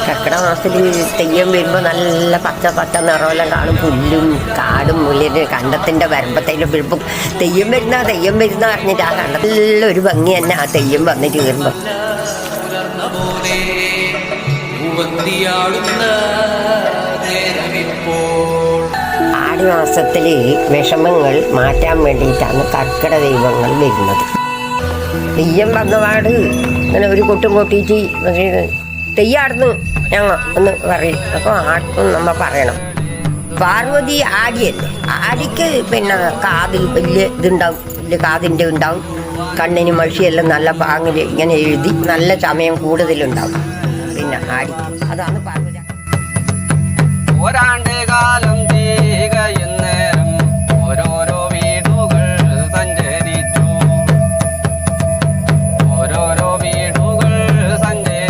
കർക്കിടക മാസത്തിൽ തെയ്യം വരുമ്പോൾ നല്ല പച്ച പച്ച നിറമെല്ലാം കാണും. പുല്ലും കാടും മുല്ലിന് കണ്ടത്തിൻ്റെ വരമ്പത്തേലും വീഴുമ്പോൾ തെയ്യം വരുന്ന പറഞ്ഞിട്ട് ആ കണ്ടത്തിലൊരു ഭംഗി തന്നെ ആ തെയ്യം വന്നിട്ട് കയറുമ്പോൾ. ആടി മാസത്തിൽ വിഷമങ്ങൾ മാറ്റാൻ വേണ്ടിയിട്ടാണ് കർക്കിടക ദൈവങ്ങൾ വരുന്നത്. തെയ്യം വന്നപാട് ഇങ്ങനെ ഒരു കൊട്ടും കൊട്ടിയിട്ട് തെയ്യാടുന്നു ഞങ്ങൾ എന്ന് പറയും. അപ്പോൾ ആടും നമ്മൾ പറയണം. പാർവതി ആടിയല്ലേ, ആടിക്ക് പിന്നെ കാതിൽ വലിയ ഇതുണ്ടാവും, വലിയ കാതിൻ്റെ ഉണ്ടാവും, കണ്ണിന് മഷിയെല്ലാം നല്ല പാങ്ങിൽ ഇങ്ങനെ എഴുതി നല്ല സമയം കൂടുതലുണ്ടാവും. പിന്നെ ആടിക്ക് അതാണ് പാർവതി. ഒരാണ്ട് കാലം തീകയുന്നേരം ഓരോരോ